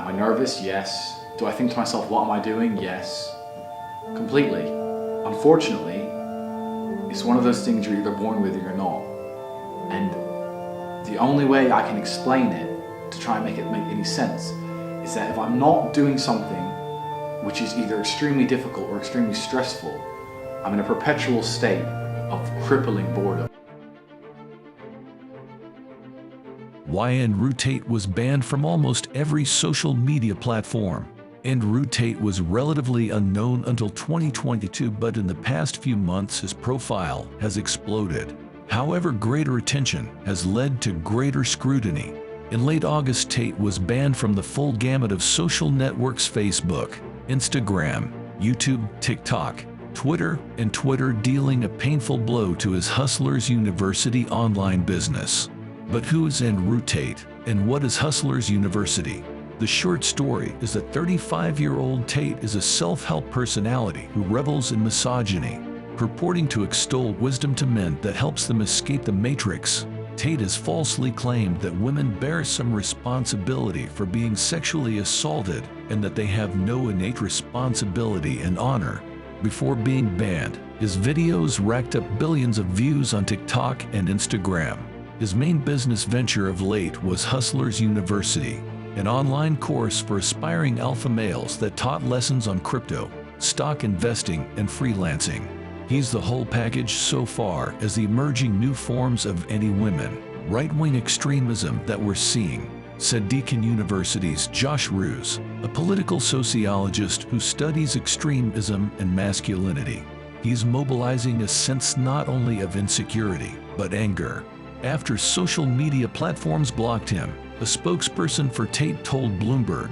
Am I nervous? Yes. Do I think to myself, what am I doing? Yes. Completely. Unfortunately, it's one of those things you're either born with or you're not. And the only way I can explain it, to try and make it make any sense, is that if I'm not doing something which is either extremely difficult or extremely stressful, I'm in a perpetual state of crippling boredom. Why Andrew Tate was banned from almost every social media platform. Andrew Tate was relatively unknown until 2022, but in the past few months his profile has exploded. However, greater attention has led to greater scrutiny. In late August, Tate was banned from the full gamut of social networks: Facebook, Instagram, YouTube, TikTok, Twitter, dealing a painful blow to his Hustlers University online business. But who is Andrew Tate, and what is Hustlers University? The short story is that 35-year-old Tate is a self-help personality who revels in misogyny, purporting to extol wisdom to men that helps them escape the matrix. Tate has falsely claimed that women bear some responsibility for being sexually assaulted and that they have no innate responsibility and honor. Before being banned, his videos racked up billions of views on TikTok and Instagram. His main business venture of late was Hustlers University, an online course for aspiring alpha males that taught lessons on crypto, stock investing, and freelancing. He's the whole package so far as the emerging new forms of anti-women, right-wing extremism that we're seeing, said Deakin University's Josh Roos, a political sociologist who studies extremism and masculinity. He's mobilizing a sense not only of insecurity, but anger. After social media platforms blocked him, a spokesperson for Tate told Bloomberg,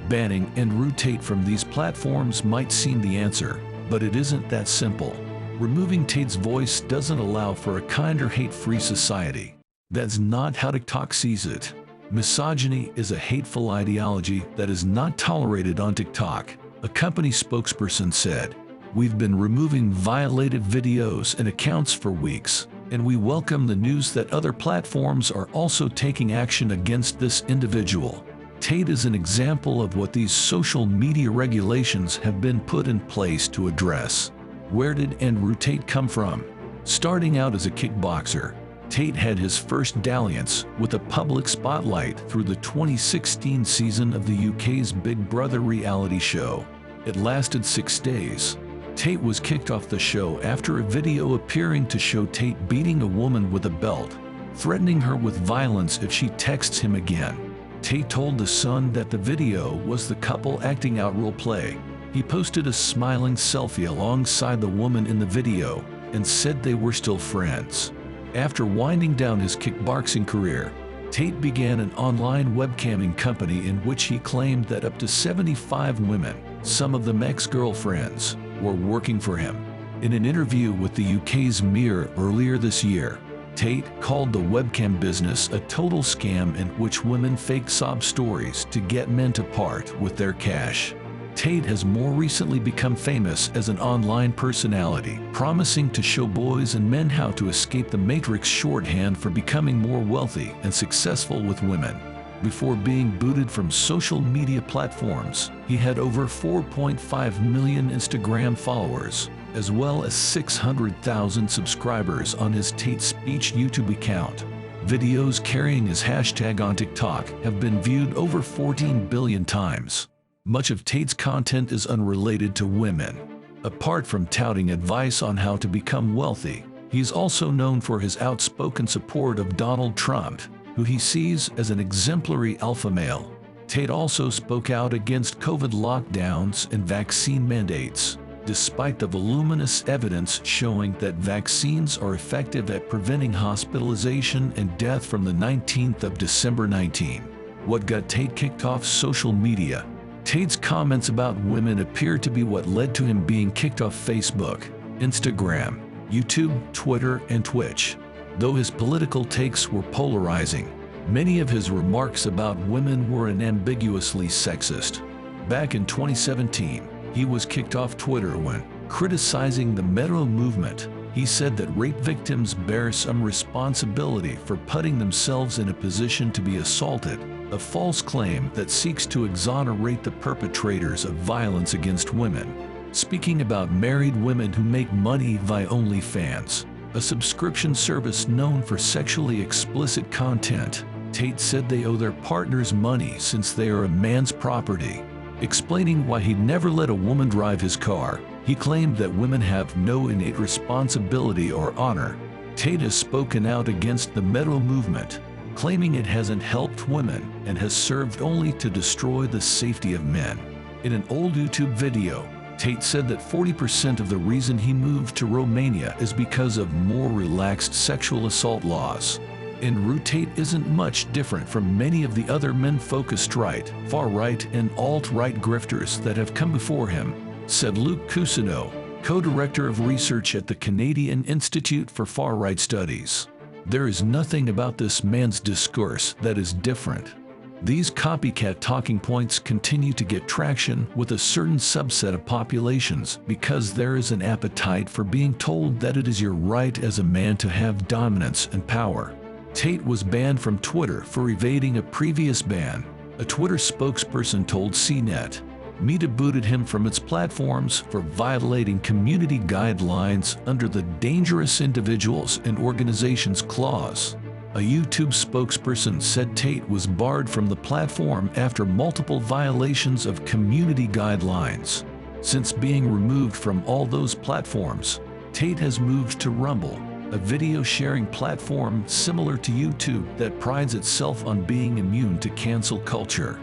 "Banning Andrew Tate from these platforms might seem the answer, but it isn't that simple. Removing Tate's voice doesn't allow for a kinder, hate-free society. That's not how TikTok sees it. Misogyny is a hateful ideology that is not tolerated on TikTok," a company spokesperson said. "We've been removing violated videos and accounts for weeks, and we welcome the news that other platforms are also taking action against this individual." Tate is an example of what these social media regulations have been put in place to address. Where did Andrew Tate come from? Starting out as a kickboxer, Tate had his first dalliance with a public spotlight through the 2016 season of the UK's Big Brother reality show. It lasted 6 days. Tate was kicked off the show after a video appearing to show Tate beating a woman with a belt, threatening her with violence if she texts him again. Tate told The Sun that the video was the couple acting out role play. He posted a smiling selfie alongside the woman in the video and said they were still friends. After winding down his kickboxing career, Tate began an online webcamming company in which he claimed that up to 75 women, some of them ex-girlfriends, were working for him. In an interview with the UK's Mirror earlier this year, Tate called the webcam business a total scam in which women fake sob stories to get men to part with their cash. Tate has more recently become famous as an online personality, promising to show boys and men how to escape the matrix shorthand for becoming more wealthy and successful with women. Before being booted from social media platforms, he had over 4.5 million Instagram followers, as well as 600,000 subscribers on his Tate Speech YouTube account. Videos carrying his hashtag on TikTok have been viewed over 14 billion times. Much of Tate's content is unrelated to women. Apart from touting advice on how to become wealthy, he's also known for his outspoken support of Donald Trump, who he sees as an exemplary alpha male. Tate also spoke out against COVID lockdowns and vaccine mandates, despite the voluminous evidence showing that vaccines are effective at preventing hospitalization and death from the 19th of December 19. What got Tate kicked off social media? Tate's comments about women appear to be what led to him being kicked off Facebook, Instagram, YouTube, Twitter, and Twitch. Though his political takes were polarizing, many of his remarks about women were unambiguously sexist. Back in 2017, he was kicked off Twitter when, criticizing the Metro movement, he said that rape victims bear some responsibility for putting themselves in a position to be assaulted, a false claim that seeks to exonerate the perpetrators of violence against women. Speaking about married women who make money via OnlyFans, a subscription service known for sexually explicit content, Tate said they owe their partners money since they are a man's property. Explaining why he'd never let a woman drive his car, he claimed that women have no innate responsibility or honor. Tate has spoken out against the Metal movement, claiming it hasn't helped women and has served only to destroy the safety of men. In an old YouTube video, Tate said that 40% of the reason he moved to Romania is because of more relaxed sexual assault laws. And Tate isn't much different from many of the other men-focused right, far-right, and alt-right grifters that have come before him, said Luke Cousineau, co-director of research at the Canadian Institute for Far-Right Studies. There is nothing about this man's discourse that is different. These copycat talking points continue to get traction with a certain subset of populations because there is an appetite for being told that it is your right as a man to have dominance and power. Tate was banned from Twitter for evading a previous ban, a Twitter spokesperson told CNET. Meta booted him from its platforms for violating community guidelines under the Dangerous Individuals and Organizations Clause. A YouTube spokesperson said Tate was barred from the platform after multiple violations of community guidelines. Since being removed from all those platforms, Tate has moved to Rumble, a video sharing platform similar to YouTube that prides itself on being immune to cancel culture.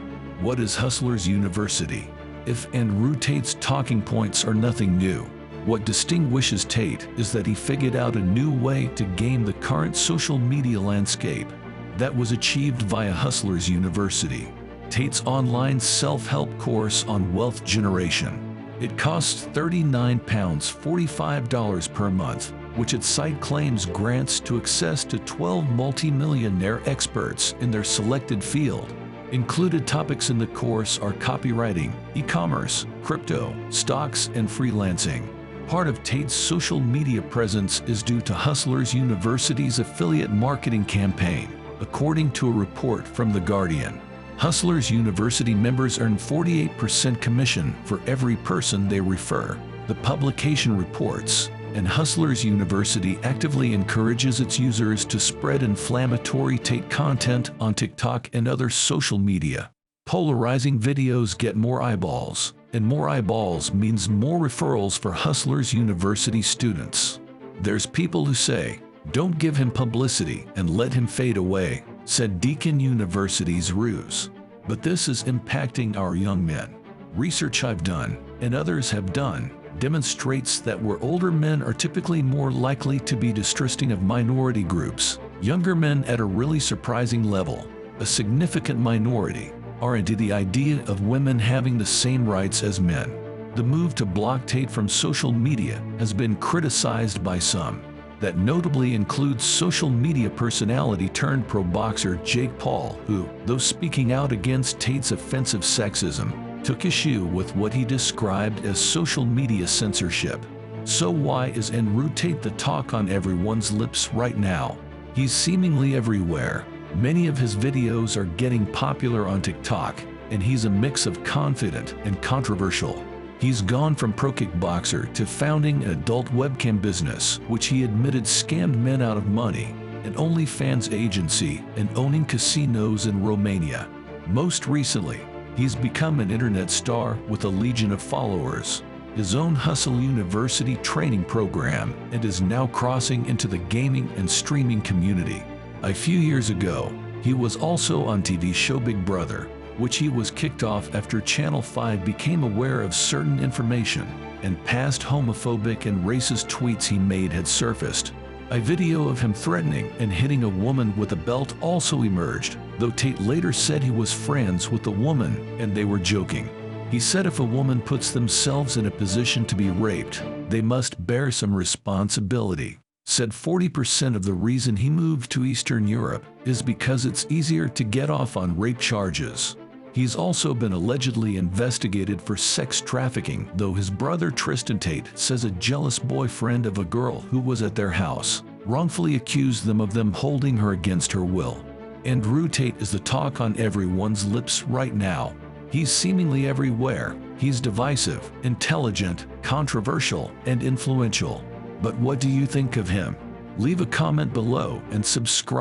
What is Hustlers University? If and Tate's talking points are nothing new, what distinguishes Tate is that he figured out a new way to game the current social media landscape. That was achieved via Hustlers University, Tate's online self-help course on wealth generation. It costs £39.45 per month, which its site claims grants to access to 12 multi-millionaire experts in their selected field. Included topics in the course are copywriting, e-commerce, crypto, stocks, and freelancing. Part of Tate's social media presence is due to Hustlers University's affiliate marketing campaign, according to a report from The Guardian. Hustlers University members earn 48% commission for every person they refer, the publication reports, and Hustlers University actively encourages its users to spread inflammatory Tate content on TikTok and other social media. Polarizing videos get more eyeballs, and more eyeballs means more referrals for Hustlers University students. There's people who say, "Don't give him publicity and let him fade away," said Deakin University's Ruse. But this is impacting our young men. Research I've done, and others have done, demonstrates that where older men are typically more likely to be distrusting of minority groups, younger men at a really surprising level, a significant minority, are into the idea of women having the same rights as men. The move to block Tate from social media has been criticized by some. That notably includes social media personality turned pro boxer Jake Paul, who, though speaking out against Tate's offensive sexism, took issue with what he described as social media censorship. So why is Tate the talk on everyone's lips right now? He's seemingly everywhere. Many of his videos are getting popular on TikTok, and he's a mix of confident and controversial. He's gone from pro kickboxer to founding an adult webcam business, which he admitted scammed men out of money, an OnlyFans agency, and owning casinos in Romania. Most recently, he's become an internet star with a legion of followers, his own Hustle University training program, and is now crossing into the gaming and streaming community. A few years ago, he was also on TV show Big Brother, which he was kicked off after Channel 5 became aware of certain information, and past homophobic and racist tweets he made had surfaced. A video of him threatening and hitting a woman with a belt also emerged, though Tate later said he was friends with the woman and they were joking. He said if a woman puts themselves in a position to be raped, they must bear some responsibility. Said 40% of the reason he moved to Eastern Europe is because it's easier to get off on rape charges. He's also been allegedly investigated for sex trafficking, though his brother Tristan Tate says a jealous boyfriend of a girl who was at their house wrongfully accused them of holding her against her will. Andrew Tate is the talk on everyone's lips right now. He's seemingly everywhere. He's divisive, intelligent, controversial, and influential. But what do you think of him? Leave a comment below and subscribe.